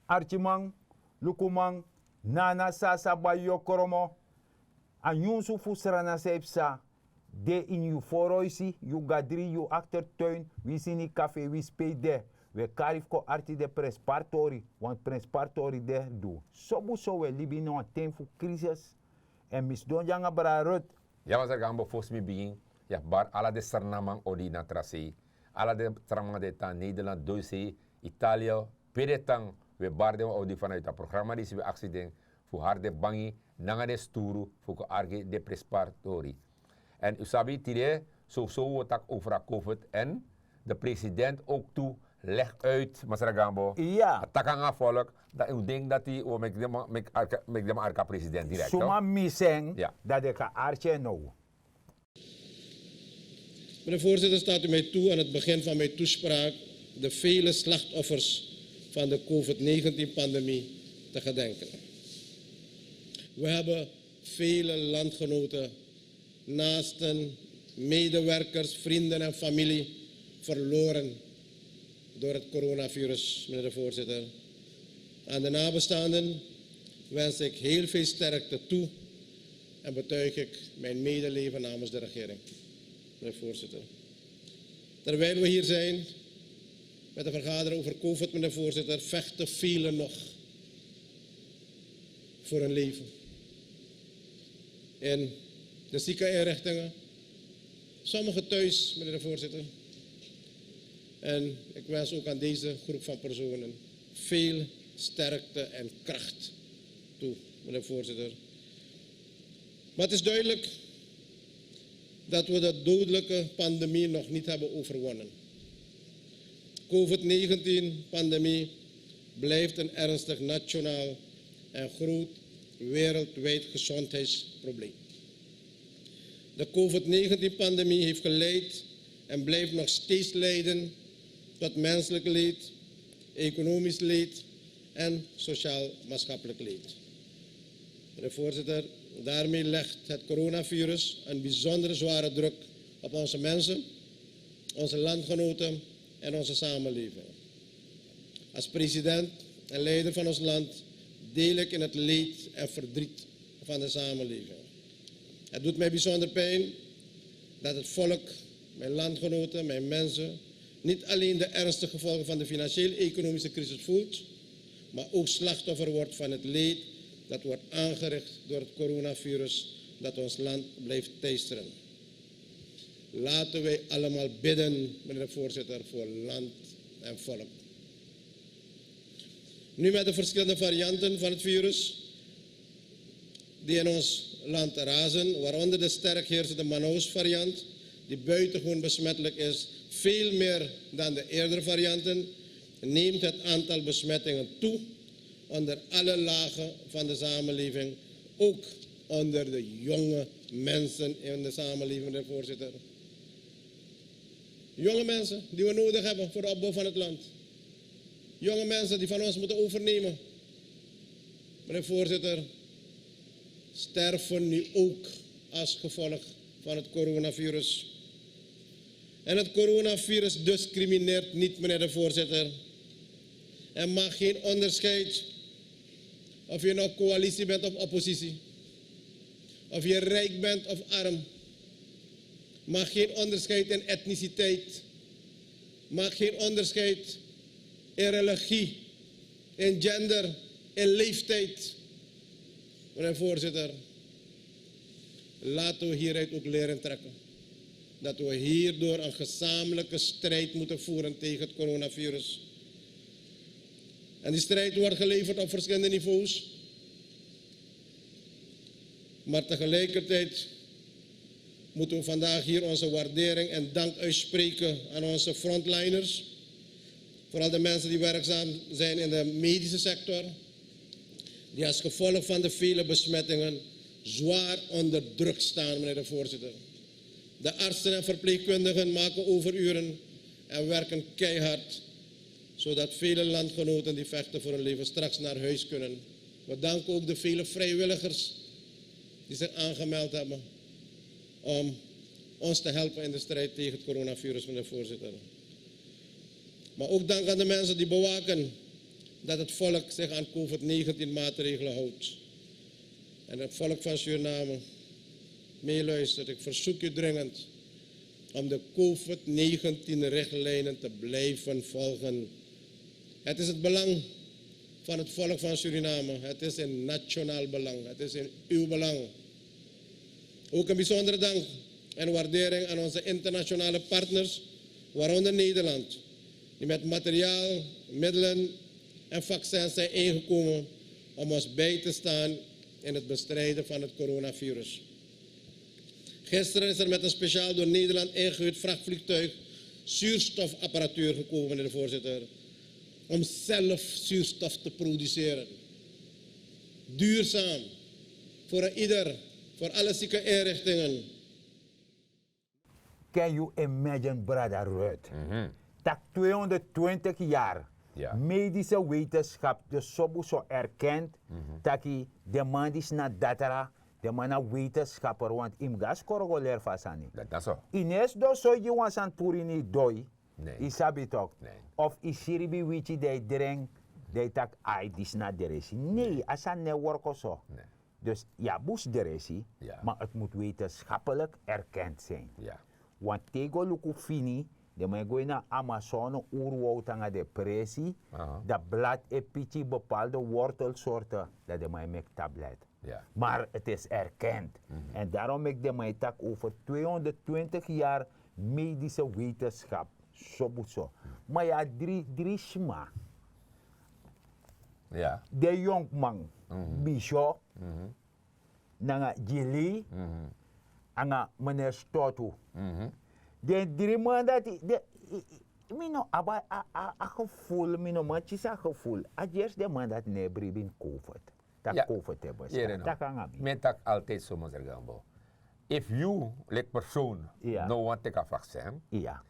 Archimang, Lukumang, Nana Sasa Bayo Koromo, Anyunsu Fusrana Sepsa, de in you foroisi, you gadri, you achtertuin, we sini café, we spede. We karif ko arti de prespartori, want prespartori de do. Sobu so we libi no ten fu crisis, en misdon janga brarut. Ja, maar zeg gambo volgens mij begin. Ja, bar ala de sernamang odi na trase. Ala de tramang de tan Nederland, Duitse, Italië, pedetang. We bar de odi vanuit het programma die we accident voor harde bangi, nanga de sturu, voor arge de prespartori. En u sabi tire, zo wordt het over COVID en de president ook toe. Leg uit, Masra Gambo. Ja. Takanga volk, dat u denkt dat hij met de arka president direct. Suma miseng, ja. Dat ik arche nou. Meneer voorzitter, staat u mij toe aan het begin van mijn toespraak de vele slachtoffers van de COVID-19-pandemie te gedenken. We hebben vele landgenoten, naasten, medewerkers, vrienden en familie verloren door het coronavirus, meneer de voorzitter. Aan de nabestaanden wens ik heel veel sterkte toe en betuig ik mijn medeleven namens de regering, meneer de voorzitter. Terwijl we hier zijn met de vergadering over COVID, meneer de voorzitter, vechten velen nog voor hun leven. In de ziekeninrichtingen, sommigen thuis, meneer de voorzitter. En ik wens ook aan deze groep van personen veel sterkte en kracht toe, meneer de voorzitter. Maar het is duidelijk dat we de dodelijke pandemie nog niet hebben overwonnen. COVID-19-pandemie blijft een ernstig nationaal en groot wereldwijd gezondheidsprobleem. De COVID-19-pandemie heeft geleid en blijft nog steeds leiden tot menselijk leed, economisch leed en sociaal-maatschappelijk leed. Meneer voorzitter, daarmee legt het coronavirus een bijzonder zware druk op onze mensen, onze landgenoten en onze samenleving. Als president en leider van ons land deel ik in het leed en verdriet van de samenleving. Het doet mij bijzonder pijn dat het volk, mijn landgenoten, mijn mensen, niet alleen de ernstige gevolgen van de financieel-economische crisis voelt, maar ook slachtoffer wordt van het leed dat wordt aangericht door het coronavirus dat ons land blijft teisteren. Laten wij allemaal bidden, meneer de voorzitter, voor land en volk. Nu met de verschillende varianten van het virus die in ons land razen, waaronder de sterk heersende Manaus-variant, die buitengewoon besmettelijk is, veel meer dan de eerdere varianten, neemt het aantal besmettingen toe onder alle lagen van de samenleving, ook onder de jonge mensen in de samenleving, meneer de voorzitter. Jonge mensen die we nodig hebben voor de opbouw van het land. Jonge mensen die van ons moeten overnemen. Meneer de voorzitter, sterven nu ook als gevolg van het coronavirus. En het coronavirus discrimineert niet, meneer de voorzitter. Er mag geen onderscheid of je nou coalitie bent of oppositie. Of je rijk bent of arm. Mag geen onderscheid in etniciteit. Mag geen onderscheid in religie, in gender, in leeftijd. Meneer de voorzitter, laten we hieruit ook leren trekken. Dat we hierdoor een gezamenlijke strijd moeten voeren tegen het coronavirus. En die strijd wordt geleverd op verschillende niveaus. Maar tegelijkertijd moeten we vandaag hier onze waardering en dank uitspreken aan onze frontliners. Vooral de mensen die werkzaam zijn in de medische sector. Die als gevolg van de vele besmettingen zwaar onder druk staan, meneer de voorzitter. De artsen en verpleegkundigen maken overuren en werken keihard, zodat vele landgenoten die vechten voor hun leven straks naar huis kunnen. We danken ook de vele vrijwilligers die zich aangemeld hebben om ons te helpen in de strijd tegen het coronavirus, meneer de voorzitter. Maar ook dank aan de mensen die bewaken dat het volk zich aan COVID-19 maatregelen houdt. En het volk van Suriname meeluistert. Ik verzoek u dringend om de COVID-19 richtlijnen te blijven volgen. Het is het belang van het volk van Suriname. Het is in nationaal belang. Het is in uw belang. Ook een bijzondere dank en waardering aan onze internationale partners, waaronder Nederland, die met materiaal, middelen en vaccins zijn ingekomen om ons bij te staan in het bestrijden van het coronavirus. Gisteren is er met een speciaal door Nederland ingehuurd vrachtvliegtuig zuurstofapparatuur gekomen, meneer de voorzitter, om zelf zuurstof te produceren. Duurzaam, voor ieder, voor alle ziekeninrichtingen. Can you imagine, brother Ruud? Dat 220 jaar Ja. medische wetenschap de sobuso erkent dat de man is na datara, de man na wetenschapper, want im gas korgoler fasani. Dat is zo. Ines do so je was aan purini doi, Nee. isabi toch? Nee. Of isiribi wichi de dreng, de tak ai dis na deresi. Nee, asan ne worko zo. Nee. Dus ja, boes deresi, Ja. maar het moet wetenschappelijk erkend zijn. Ja. Want tego luku fini, de mij gooi naar Amazone, oerwoud aan de pressie, Aha. dat blad epici bepaalde wortelsoorten, dat de mij met tablet. Ja. Maar het is erkend. En daarom ik de mij tak over 220 jaar medische wetenschap. Zo. Maar ja, drie schma. Ja. De jonkman, Bishop, nanga Jili, anga meneer Stotu. De drie man dat mino aba a gevoel, mino matjes a gevoel. A just de man dat ne bribin COVID. Dat Ja. COVID hebben. Jere no. Dat kan gaan. Men tak altijd zo maar zeggen. If you, like persoon, Ja. no want take a vaccin, Ja.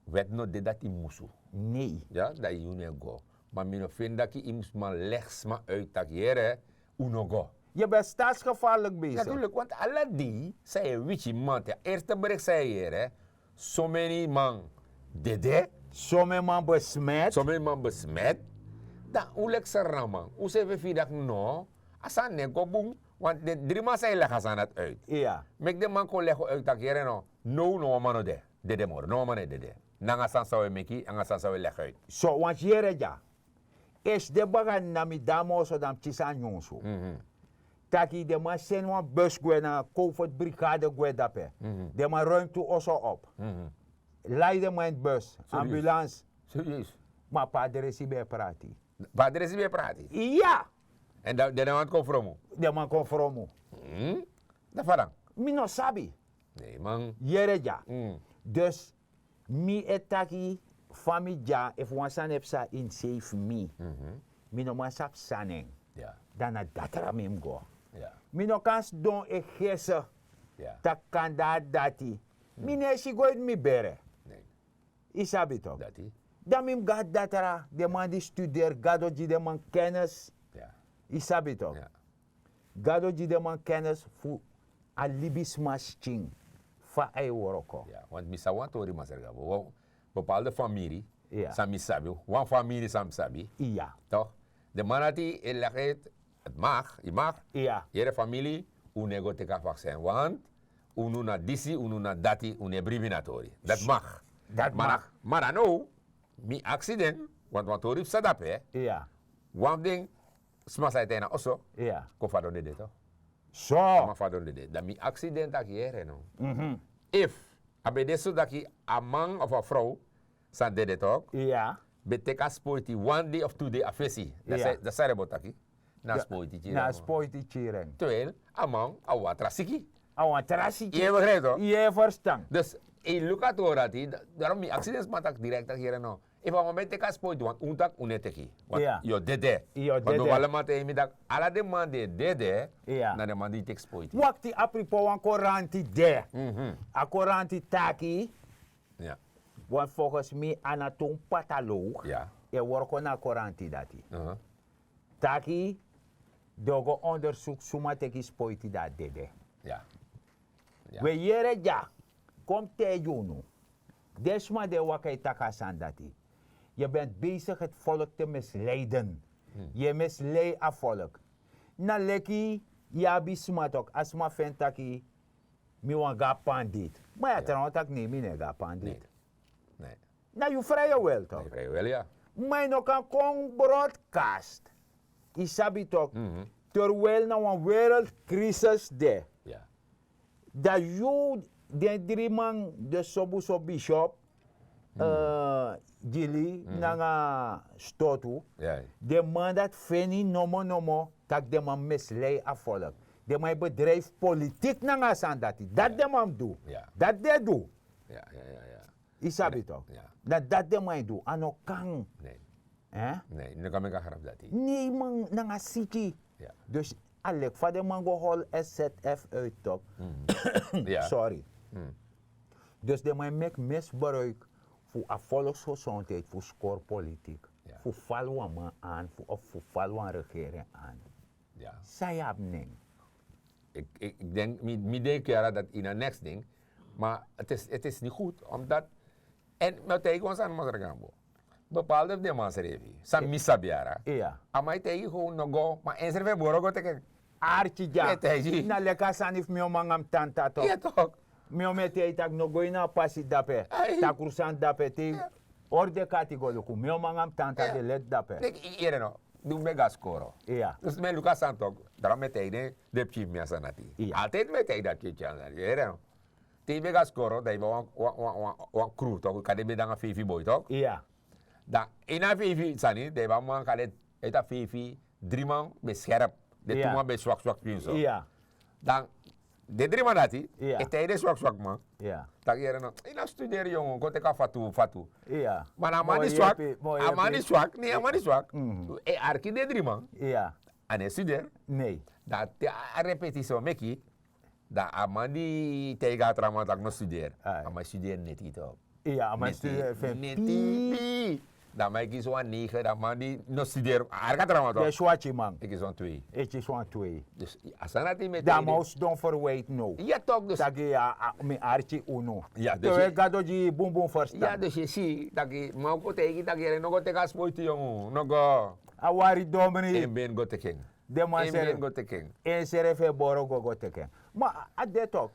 wet no de dat imusu. Nee. Ja, dat je ne go. Maar mino vind dat je ims maar legs maar uit dat jere, uno go. Je bent staatsgevaarlijk bezig. Natuurlijk, want alle die, zei wichi man, ja, eerste bericht zei jere, so many man dede, Sommige man besmet. so many man besmet, dan hoe lek ze raman, hoe ze we dat no, asan ne go boom, want de drie man zei leggen aan het uit. Ja. Mek de man kon leggen uit dat jere no, no man no de, dede mor, no man dede. Nanga san sawe meki, anga san sawe leggen uit. So, want jere ja. Is de bagan na mi damo so dam chisa nyonso. Taki de man sen wan bus gwe na COVID brigade gwe dape. De man ruimt toe oso op. Leiden man bus, ambulance. Serieus. Maar padre is bij prati. Padre is weer praten. Ja, En dat de man komt from. de man kon vromo. Dat varang. Mi no sabi. Nee man. Jere ja. Mm. Dus mi etaki famiglia if wan san epsa in save me. Mi no man sap saneng. Ja, Dan na datra mi go. ja, Mi no kans don e gese. ja. Tak kan da dati. Mi ne si goit mi bere. Nee, Isabi toch? dat hij. Dan mi gad datra. De man die studeer. Gado ji de man kennis. Ja, Isabi toch? ja. Gado ji de man kennis fu alibis masching. Fa ay woroko. Ja, want misa wan tori maserga. Bepaalde familie, Ja. sami sabi. Wan familie sam sabi. Iya. Toch? De manati het mag, je mag. Iya. Jere familie, unego teka vaccin. Want, unu na disi, unu na dati, une bribinatori. Dat mag. Dat mag. Maar dan ook, mi accident, want wat tori sadap hè. Iya. Wan ding, smas uitena osso, Iya. ko fadon de to. So. Ma fadon de. Dat mi accident dat jere no. If, abe deso dat je a man of a vrouw, san de toch, Iya. beteka spoiti one day of 2 day afesi. Ja. Dat zei botaki. Na spoiti chira. Na spoiti chiren. Terwijl, a man, a watra siki. Awan terasi. Je begrijpt toch? Je verstand. Dus, in luka torati, daarom mi accidents matak direct dat hier no. If a moment teka spoiti, want untak uneteki. Want Ja. yo dede. Yo Want dede. we allemaal tegen me dat, ala de man de dede, Ja. na de man die tek spoiti. Wakti apripo wan koranti de. A koranti taki. Ja. Want volgens mij anatom patholoog. Ja. Je wordt na koranti dati. Uh-huh. Taki. Dogo onderzoek suma teki spoiti dat dede. Ja. Ja. We jere ja. Kom te junu. Desma de wakai takasan dati. Je bent bezig het volk te misleiden. Je mislei a volk. Na leki, ja bismat ook, als ma ventaki, mi wan ga pandit. Maar ja, trouwens, tak nee, mi ne ga pandit. Nee. Nou, je vrije wel toch? Nee, wel ja. Maar nog kan kon broadcast. Isabi toch? Terwijl na een wereldcrisis de. Ja. Dat je de 3 man de sobuso bishop, Gili, nanga stotu. Ja. De man dat feni nomo, tak de man mislei a volk. De man bedrijf politiek nanga sandati. Dat de man doe. Ja. Dat de doe. Ja. Isabi toch? Ja. Dat de man doe. Ano kang. Nee. Eh? Nee, nu kan ik harap dat hij. Nee man, nanga siki. Ja. Dus alek van de man go hol SZF uit top. Ja. Sorry. Dus de man maakt misbruik voor a volksgezondheid, voor scorepolitiek. Ja. Voor vallen man aan, of voor vallen regering aan. Ja. Zij hebben niet. Ik denk, mi denk ja dat in een next ding, maar het is niet goed, omdat, en met tegen ons aan Mazaragambo, bepaalde de mansrevi, sam misabiara, Ja. amai tegen gewoon nog go, maar eens er weer borogo teken. Archie ja. Ja, teji. Na leka sanif mi omangam tanta toch. Ja toch? Mi omete tak no go ina pasi dape. Ai. Takurusan dape te. Orde kategori ku mi omangam tanta Ja. de let dape. Ik hier no, doe mega score. Ja. Dus mijn Lucas Santok, daarom met hij de chief me sanati. Ja. Altijd met hij dat chief sanati. Hier no. Te mega score, dat je wan crew toch, kan je bij dan een fifi boy toch? Ja. Da ina fifi sani, de ba man kale eta fifi 3 man be scherp, de Ja. 2 man be zwak pinso. Ja. Dan de 3 man dati, Ja. eta de zwak man. Ja. Tak hier no, ina studeer jongen, ko te ka fatu. Ja. Maar amani Mooi zwak, happy, mooi amani happy. zwak, nee amani zwak. E arki de 3 man, Ja. ane studeer. Nee. Dat te a repetitie meki, da amani te ga trama tak no studeer. Ai. Ama studeer net ito. Ja, maar studie van Neti. Dan maak ik zo'n 9, dan man die no studeer. Arga trama de toch? swatje man. Ik is zo'n 2. Het is van 2. Dus als dat niet met Da mouse don't forwait no. Ja toch, dus. Tagi ya mi archi uno. Ja, dus Dus je- ik ga door die boom boom Ja, verstaan. dus je ziet, dat ik mau ko tegen dat je nog te gas moeite jongen. Nog go. Awari domini. En ben go te king. De man En ben sere. go te king. En sere fe boro go go teken. Maar at de top.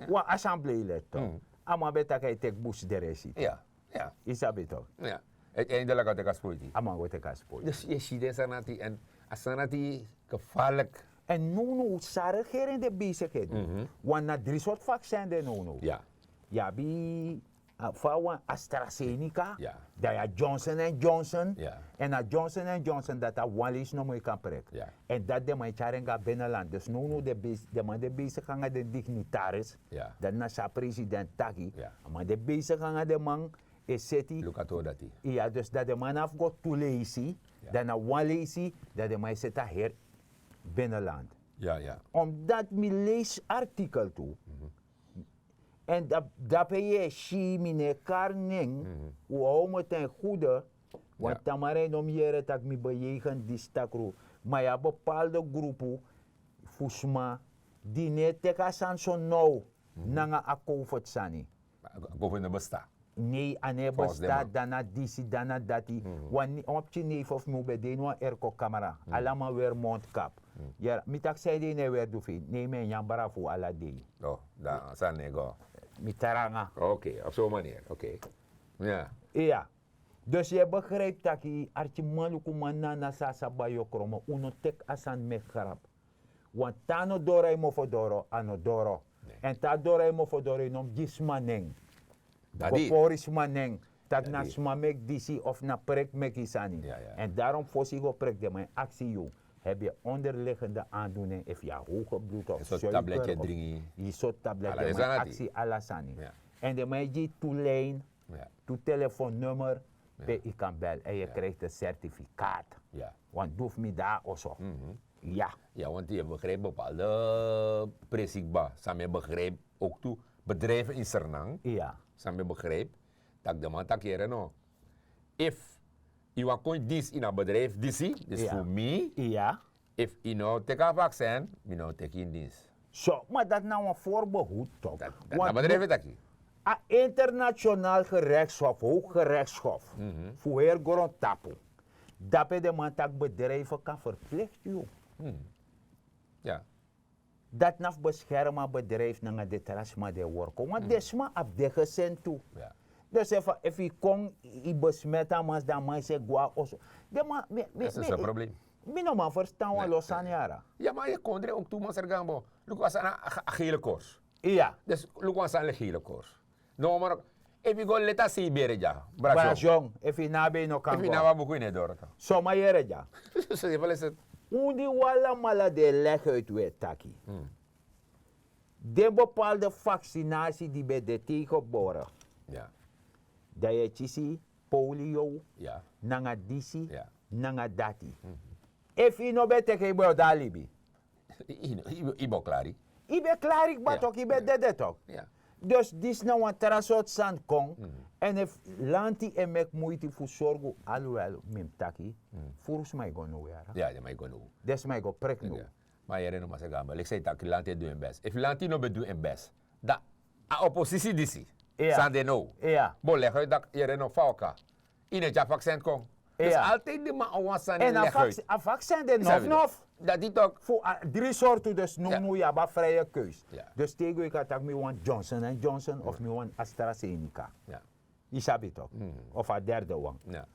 Wa assembly let top. Ama beta kai tek bus de resi. Ja, ja, Isabi toch. ja. Uiteindelijk had ik gas moeite. Ama go teka spoor. Dus je ziet deze sanati en als sanati gevaarlijk. En nu sa regering de bezigheid. Want na 3 soort vaccin de nu. Ja, Ja, bi van AstraZeneca, Ja. dat ja Johnson Johnson, Ja. en na Johnson Johnson dat dat wallis nog meer kan prikken. Ja. En dat de man charenga binnenland. Dus nu de man de bezig gaan de dignitaris, Ja. dat na sa president Taki, Ja. maar de bezig gaan de man is zeti. look at dat hij. Ja, dus dat de man afgot toeleisi, Ja. dat na walisi, dat de man zit hier binnenland. Ja, ja. Omdat me lees artikel toe. En dat ben je zie mine karning, hoe hou me ten goede, want Ja. tamarijn om jaren dat me bejegen die stakro. Maar ja, bepaalde groepen, fusma, die net teka san so nou, nanga a comfort sani. Boven de besta. Nee, ane Volgens besta them. dana disi dana dati. Want op je neef of me bedeen wa erko camera. Allemaal weer mondkap. Ja, mitak zei die ne weer doefi. Nee, men jambara fu ala dei. Oh, dan zijn we go. Mitaranga. Oké, op zo'n manier. Oké. Ja. Ja. Dus je begrijpt dat je archi maluku manana sasa bayo kromo uno tek asan me grap. Want tano dora mo fodoro ano doro. Nee. En ta dora mo fodoro nom gismaneng. Dat die. Goporis maneng. Dat Dat na die. smamek disi of na prek mekisani. Ja, ja. En daarom voorzigo prek de mijn actie jou. Heb je onderliggende aandoening, of je hoge bloed of Een soort suiker tabletje of- drinken. Je soort tabletje, Ala, is mijn dat actie alasani. Ja. En de mij je toelijn, Ja. toe telefoonnummer, bij je kan bellen en je krijgt een certificaat. Ja. Want doef me daar of zo. Ja. Ja, want je begrijpt bepaalde presikba. Samen begrijp ook toe bedrijven in Sernang. Ja. Samen begrijp dat de man tak hier no. If you want kon this in een bedrijf, this is Ja. voor mij. Ja. If you know take a vaccin, me no take in this. Zo, maar dat nou een voorbehoed toch? Dat bedrijf is aquí. Een internationaal gerechtshof, hooggerechtshof, voor heer Goron Tapu. Dat de man tak bedrijven kan verplichten. Ja. Dat naf beschermen bedrijf naar de trasma de worko. Want desma op de gezin toe. Ja. Dus even, if je kon, je besmet mas dan man se gua oso. De man, Dat is een probleem. Mi no man verstaan Nee, we los aan jaren. Ja, maar je kon er ook toe, maar Sergambo. Look was aan een gele koers. Ja. Dus look was aan een gele koers. No, maar if you go let us see bereja. Maar Brasjo. jong, if je nabe no kan If you go. nou wat in door. Soma jere ja. Zo je wel eens het. Undi wala mala de leg uit we taki. De bepaalde vaccinatie die bij de tegenboren. Ja. Dat je chisi, polio, Ja. nanga disi, Ja. nanga dati. If je no bete ke bo dalibi. Ibo klari. Ibe klaar ik Ja. batok, ibe dede tok. Ja. Dus dis nou een terrasot sand kong. En if lanti en mek moeite voor zorgen, alhoewel mim taki, volgens mij go no yara. Ja, je mag gewoon doen. Des mij go prek no. Ja. Maar je reno maar Sergambo. Ik zei dat Lanti doet een best. If Lanti no bedoelt een best. Da a oppositie disi. Ja. Sande no. Ja. Bo leg uit dat je reno fauka. In het vaccin kom. Dus Ja. altijd de man awansan En leg uit. een vaccin de Isabi nof dat. nof. Dat die toch. Voor 3 soorten, dus Ja. no ja, ba vrije keus. Ja. Dus tegen ik had me want Johnson Johnson of me want AstraZeneca. Ja. Isabi toch? Of een derde one. Ja.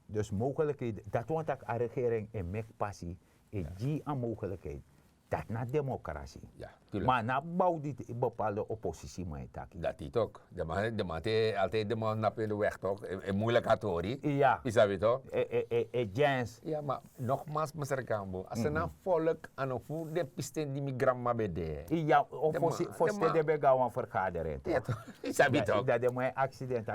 Dus mogelijkheden, dat want ik een regering en mek passie, en die een mogelijkheid. Dat na democratie. Ja, tuurlijk. Maar na bouw die bepaalde oppositie maar taki. Dat die toch. De man te altijd de man op in de weg toch. Een moeilijk hatori. Ja. Is dat weer toch? Jens. Ja, maar nogmaals, meneer Kambo. Als er nou volk aan een voet de pisten die migramma bede. Ja, voor steden begaan een vergadering. Ja, toch? Is dat weer toch? Dat is mijn accident.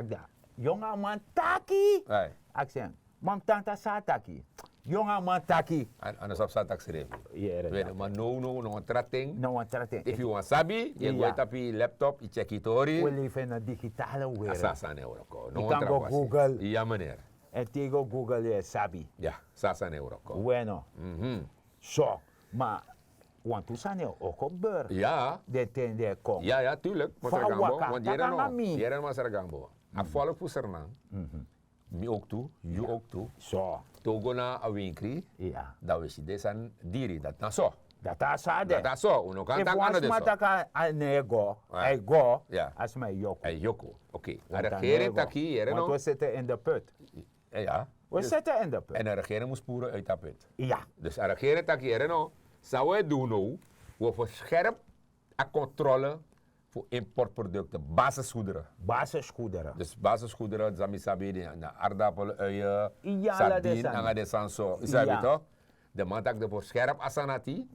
Jonge man taki. Hey. Accent. Mam tanta sa taki. Jonge man taki. Anders op zaterdag schrijven. Ja, Weet maar no, een tratting. No one traten. If you want sabi, je Ja. gaat op je laptop, je check het ori. We leven in een digitale wereld. Sasa neuroko. Je kan go Google. Ja, meneer. En tegen Google je sabi. Ja, sasa neuroko. Bueno. Zo. Maar, want toen zijn er ook op beur. Ja. De ten de kom. Ja, tuurlijk. Van Meneer Gambo. waka, Want dat jere kan no. mami. Jere maar Gambo. A volk voor Sernang. Mi ook toe. You ook toe. Zo. Togo na a winkri. Ja. Dat wist je, dit zijn dieren. Dat na zo. Dat isade. Dat is zo. Uno kan If tak aan once de zo. mataka ane go, Ja. I go, Ja. as my yoko. Hey, Joko. Oké. A Want dan regering nego. taki, jere Want no. we zitten in de put. Ja. We zitten in de put. En de regering moest spoeren uit dat put. Ja. Dus de regering taki, jere no. Zou we doen nou. We verscherp a controle voor importproducten, basisgoederen. Basisgoederen. Dus basisgoederen, zamisabi, de aardappelen, uien, Ja, sardine, dat is en de sanso. Is dat Ja. toch? De man dat de voor scherp asanati,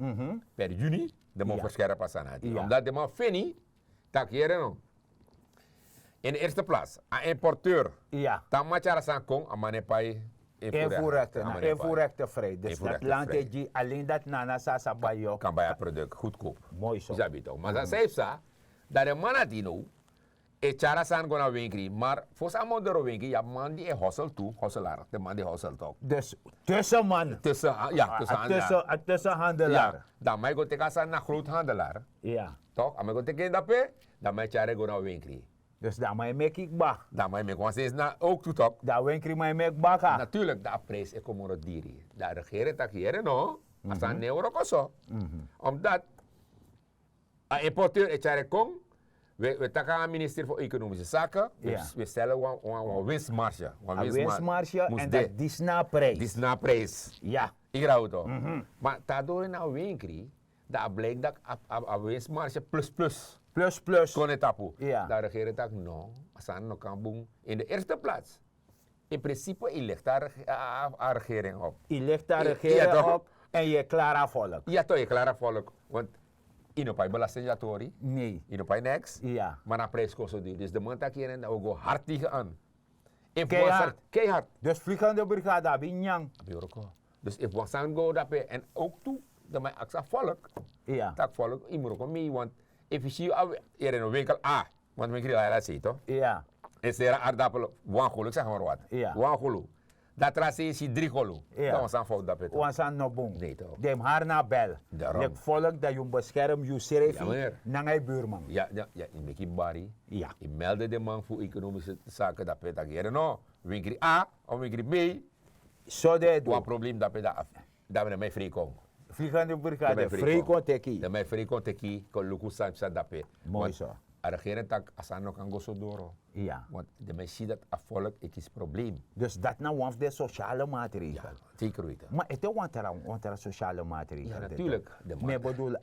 per juni, de man Ja. voor scherp asanati. Ja. Omdat de man fini, tak hier no. In de eerste plaats, een importeur, Ja. tamachara san kong, amane pai, Invoerrechten vrij. Dus dat Invoerrechten land vrij. die alleen dat nana sasa bayo. kan bij een product goedkoop. Mooi zo. Is dat toch? Maar dat zegt ze, dat de man die nou, e chara san gona winkri, maar voor zijn moeder winkri, ja man die hossel toe, hosselaar, de man die hossel toch. Dus tussenman. Tussen, ja, tussen handelaar. Tussenhandelaar. Ja, dan mij go teka san na groothandelaar, Ja. toch? En mij go teka dape, dan mij chara gona winkri. Dus daar moet je mee kijken. Dan mij me gewoon steeds na ook toe toch. Daar winkel moet je mee bakken. Natuurlijk, dat prijs is como het diri. Dat regeren tak hier, no? Als een euro koso. Omdat, een importeur is chara kong, we takken aan ministerie voor Economische Zaken. Ja. We stellen een winstmarge. Een winstmarge en Moest dat is na prijs. Dit is na prijs. Ja. Ik raad het. Maar daardoor nou winkri, dat blijkt dat een winstmarge plus. Plus. Kon het tapu. Ja. Daar regeren tak no, asan no kan boem. In de eerste plaats. In principe, je legt daar een regering op. Je legt daar Ja, regering toch? op en je klaar volk. Ja, toch, je klaar volk. Want in op belastingjatori, Nee. in op niks. Ja. Maar na prijs kost het duur. Dus de man tak hier en daar we hard tegen aan. Keihard. Keihard. Dus vliegende brigade heb je nyang. Bureau. Dus if we gaan go daarbij en ook toe, dan mijn actie volk. Ja. Tak volk, je moet ook mee, want if je ziet hier in een winkel A, want we krijgen dat zien toch? Ja. Is er een aardappel, one golo, ik zeg maar wat. Ja. One golo. Dat race is 3 golo. Ja. Dan was een fout dat We zijn nog boem. Nee, toch? Dem haar na bel. Daarom. Je volk dat je beschermt, je Ja, serefi, meneer. naar je buurman. Ja, in Mickey Barry. Ja. Je meldde de man voor economische zaken dat je dat hier no, winkel A of winkel B. Zo de Een probleem dat we mij vrij komen. Vliegende brigade, vrij teki. De mij vrij teki, kon luku sa dape. Mooi zo. A regering tak asano kan go so doro. Ja. Want de mij ziet dat a volk ik is probleem. Dus dat nou one van de sociale maatregelen. Ja, zeker weten. Maar het is want er sociale maatregelen. Ja, natuurlijk. De man. Maar bedoel,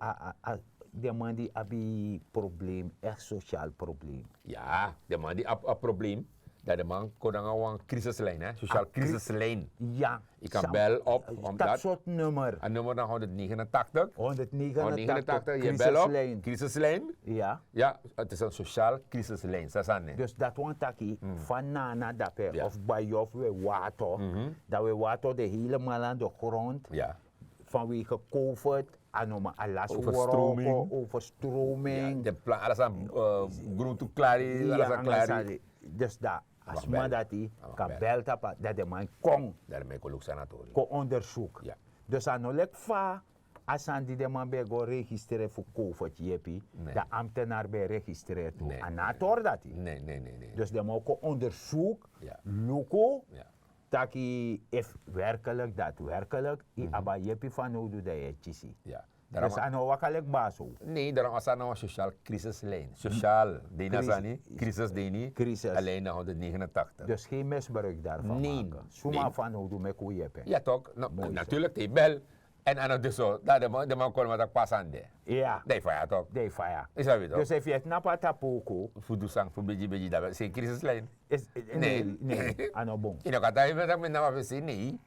de man die hebben probleem, echt sociaal probleem. Ja, de man die een probleem. Dat de man kon dan een crisislijn, hè? Sociaal crisislijn. Ja. Ik kan bel op, Dat omdat soort nummer. een nummer dan 189. 189, je bel op, crisislijn. crisislijn. Ja. Ja, het is een sociaal crisislijn, dat is aan. Dus dat want taki van nana dape Ja. of bij of we water. Dat we water de helemaal aan de grond. Ja. Vanwege COVID. Anoma alas Overstroming. woroko, overstroming. De plan, alles aan groente klaar, alles aan klaar. Dus dat, als Mag man bel. dat die Mag kan bel. bel tappen, dat de man kon, Daarmee kon ik sanatorium. kon onderzoek. Ja. Dus aan no lek va, als aan die de man bij go registreren voor COVID, jepi, Nee. de ambtenaar bij registreert toe. Nee, En nee, na tor dat die. Nee. Dus de man kon onderzoek, Ja. luko, Ja. taki if werkelijk, daadwerkelijk, i aba jepi van hoe doe dat je chisi. Ja. Dus Daarom, aan no wakalek baso. nee, daarom was er nou een sociaal crisislijn. Sociaal, Dena Crisis- Zani, crisis Deni, Crisis. alleen naar 189. Dus geen misbruik daarvan Nee. maken. Suma Nee. van hoe doe me koeiepe. Ja toch, nou, Mooi zo. natuurlijk, die bel. En aan het dus zo, dat de man kon met pas aan de. Ja, Nee, van ja toch. de fire. Is dat weer toch? Dus if je het napa tapoko, Voor de sang, voor beetje, dat is een crisislijn. is Nee. nee, ano bon. Je kan daar even met nou zien, nee.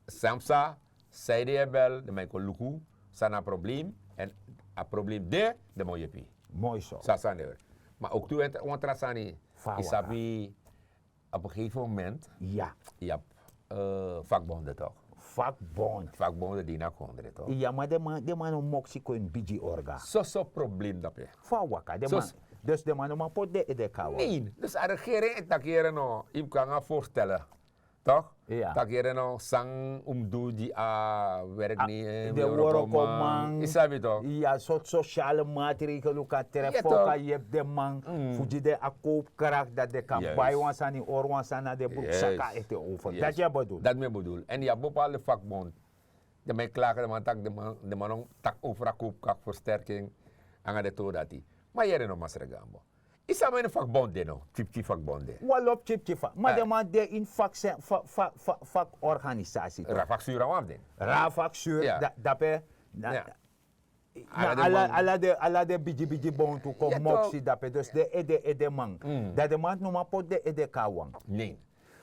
Samsa, zei de bel, de mij kon luku, zijn een probleem. En een probleem de mooie pi. Mooi zo. Sasane. Maar ook toen het ontrasani, Fawa. is dat op een gegeven moment, Ja, je hebt vakbonden toch? vakbond. Vakbonden die naar konden toch? Ja, maar de man om moksiko in biji orga. Zo probleem dat je. Fawaka, de Zo- man. Dus de man om pot de kawa. Nee, dus de regering het dat keren no, je kan je voorstellen, toch? Ja. Dat keren no, sang doe die werk niet, De workoman. Is dat weer toch? Ja, soort sociale maatregelen kan Ja, treffen. toch. Je hebt de man, fuji de akoopkracht dat de kan Juist. bijwan zijn in oorwan zijn naar de broek Juist. zaka eten over. Juist. Dat je bedoelt. Dat me bedoel. En je hebt bepaalde vakbond. De mij klagen, de man tak, de man tak over een koopkracht versterking. En de to dat die. Maar jij nog maar regambo. Is dat mijn vakbond de no? Chip vakbond de. Walop chip chifa. Maar de Eh. man de in vakorganisatie. toch? Rafaksuur aan afden. Rafaksuur, Ja. dape. Ja. Ala de biji bon to kom Ja, moksi toch. dape. Dus de ede man. Dat de man no ma pot de ede kawang. Nee.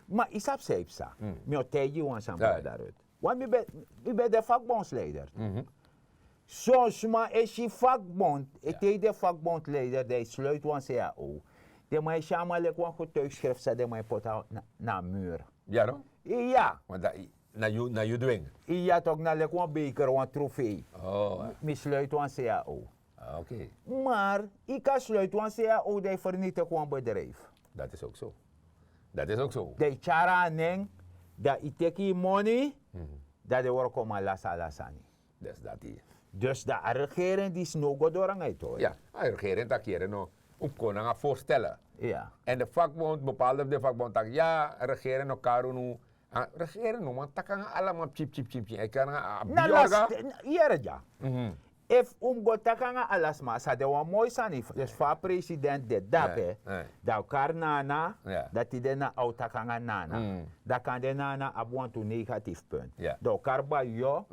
Maar isap seipsa. Mi o teji wan sam Ja. daaruit. Want mi be de vakbondsleider. Soms maar is je vakbond. Ik deed de vakbondleider, die sluit wan CAO. De mij shama lek wan getuigschrift sa de mij pot na muur. Ja no? Ja. Want dat, na you doing. Ja toch na lek wan beker wan trofee. Oh, Mi sluit wan CAO. oké. Maar ik kan sluit wan CAO die vernietigt wan bedrijf. Dat is ook zo. Dat is ook zo. De chara neng, dat i teki money, dat de work om lasani. Dat is dat hier. Dus de regering die snogo door aan het hoor. Ja, de regering dat keren no. Om kon aan voorstellen. Ja. En de vakbond, bepaalde de vakbond, tak, ja, regeren elkaar nu. Regeren no, man, tak aan allemaal chip. Ik kan aan Na biorga. hier ja. If go takanga alas ma sa de wan mooi sani. Dus va president de dape. Nee. Da elkaar nana. Ja. Dat die de na autakanga nana. Da kan de nana abwan to negatief punt. Ja. Da elkaar ba yo.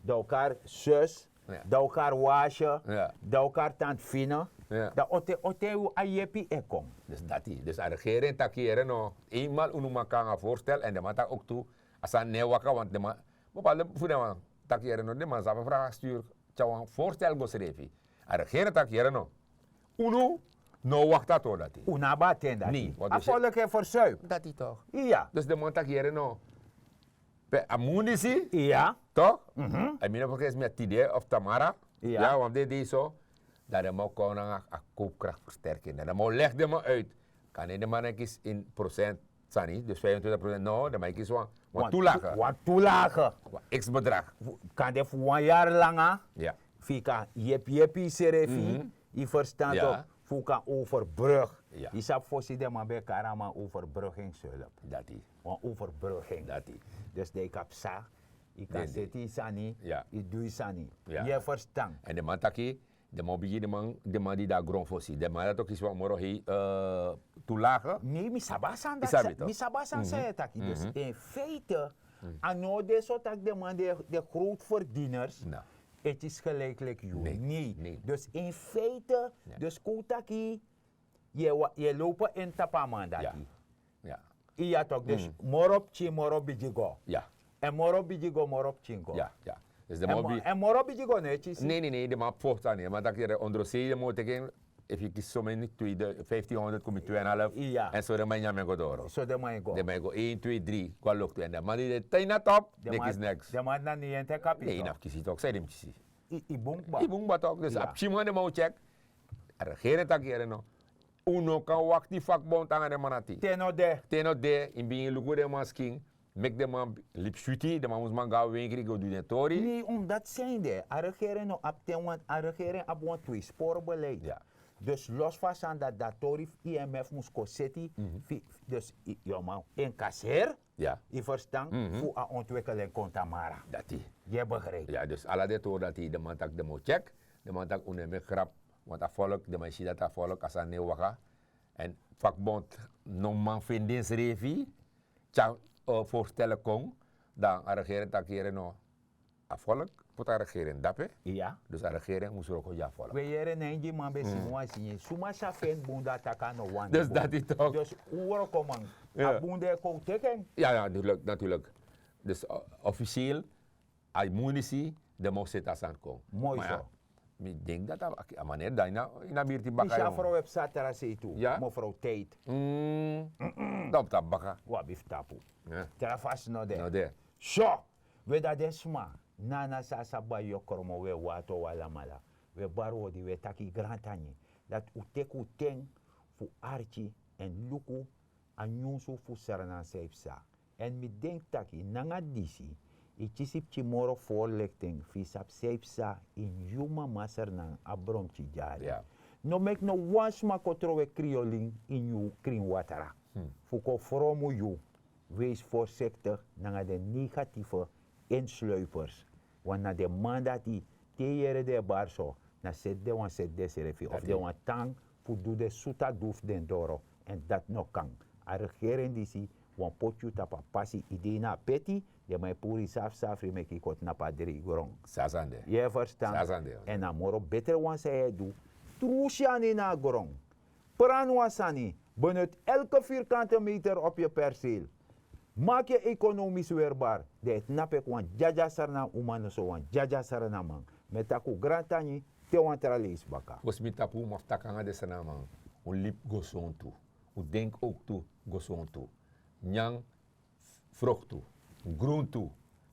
Da elkaar zus. Ja. Da elkaar wasje. Ja. Da elkaar tant fine. Ja. Da ote u ayepi ekom. Dus dat die. Dus de regering tak keren no. Eenmaal unuma kan gaan voorstellen en de man tak ook toe. Als aan neewaka, want de man, bepaalde voor de man tak keren no. De man zou een vraag sturen. Tjauw voorstel go schreef. De regering tak keren no. Uno, no wacht dat hoor dat die. Unaba tenda. Nee, wat dus je- Afvallige verzuip. Dat die toch. Ja. Dus de man tak keren no. Pe amunisi. Ja. Toch? En min of met Tide of Tamara. Ja. Ja, want dit is zo. Dat de man kon een koopkracht versterken. En de man legde me uit. Kan de man in procent zijn, dus 25%. No, de man is wat toelagen. Wat toelagen. X bedrag. Kan de voor een jaar langer. Ja. Fika jepi serefi. Je verstaat Ja. op. Fuka overbrug. Ja. Je zou voorzien de man bij karama overbrugging zullen. Dat die. Want overbrugging. Dat die. Dus de kapsa, ik kan Nee, zetten sani, Ja. ik doe sani. Ja. Je verstand. En de man taki, de man begin de man die daar grond voorzien. De man dat ook is wat moro hij toelagen. Nee, misabasan dat Isabi toch? misabasan zei het ook. Dus in feite, ano de soort dat de man de grootverdieners, Nou. het is gelijkelijk jou. Nee, Nee. nee. Dus in feite, Ja. dus kutaki, je lopen in tapaman dat. Ja. Ja. Ja toch, dus morop chi morop bijigo. Ja. En morop bijigo morop chingo. Ja. Ja. Dus de En, man bi- en morop bijigo netjes. Nee, de man vocht niet. Maar dat je onder zee moet ik if je kiest zo min 1500 kom je 2,5. Ja. En zo de man jammer godoro. Zo de man go. De man go 1, 2, 3. Kwa lok en de man die de teen top. Dik is next. De man dan niet in te kapito. Nee, nou kies je toch. Zeg hem kies. I bunkba. Ik moet maar toch. Dus Ja. op Simon de man check. Er geen tak hier no. Uno kan wacht die vakbond aan de manati. Teno de. Teno de in being lugu de man sking. Make de man lip shuti. De man moet man gaan winkelen. Go doen de tori. Nee, omdat zijn de. Regeren no op ten want regeren op een twee sporenbeleid. Ja. Dus los van dat datorief IMF moest kosetti. Dus ja man, incasseer. Ja. Je verstand voor een ontwikkeling kontamara. Dat die. Je begrijpt. Ja, dus alle de toer dat hij de man tak de mo check. De man tak une grap. Want dat volk, de man ziet dat dat volk als een nieuw waga. En vakbond no man vinden revi. Tja, voorstellen kon. Dan a regering tak hier no. A volk, moet a regering dappen. Ja. Dus a regering moest er ook ja volk. We jaren nengi man be simwa sinye. Suma shafen bunda takano wan. Dus dat is toch. Dus hoe komen? Ja. Abunde ko teken. Ja, natuurlijk, natuurlijk. Dus officieel, a munitie, de mo zit als aan kon. Mooi Maar zo. ja, ik denk dat dat, a manier dat in de buurt die Ik bakken. ga voor op Saturday toe. Ja? Mevrouw Tate. Dat dat bakken. Wat bif tapu. Ja. Terafas no de. Nou, de. Zo. We dat desma. Nana sasa ba yokoromo we wato wala mala. We baro di we taki grantani. Dat uteku ten fu archi en luku anyunsu fu sarana seipsa. En mi denk taki nanga disi. Ichisi chimoro voorlichting visap seipsa in yuma masernang abrom chijari. Ja. No make no wash ma kotrowe krioling in you kring watera. Fuko fromu you. Wees voorzichtig naar de negatieve insluipers. Want na de man dat die teere de barso, na zet de serefi. Of de wan tang, voor doe de suta doef den doro. En dat nog kan. A regering die si, wan potju tapa passi idee na peti, de mij puri safri me kikot na padri grong. Sazande. Je verstaan? Sazande. En na moro beter wan zij doe. Trushani na grong. Pranwasani. Benut elke vierkante meter op je perceel. Maak je economisch weerbaar. De napek wan jaja sarna umano so wan jaja sarna man. Metaku grantani te wan tralees baka. Os mi tapu maf takanga de sana man. Un lip goson toe. U denk ook toe goson toe. Nyang vrucht toe. Groen toe.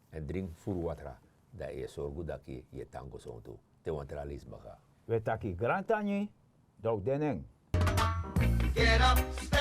En drink voerwatra. Dat je zorgt dat je tang goson toe. Te want er alles baga. We taki grantani. Dok deneng. Get up, stand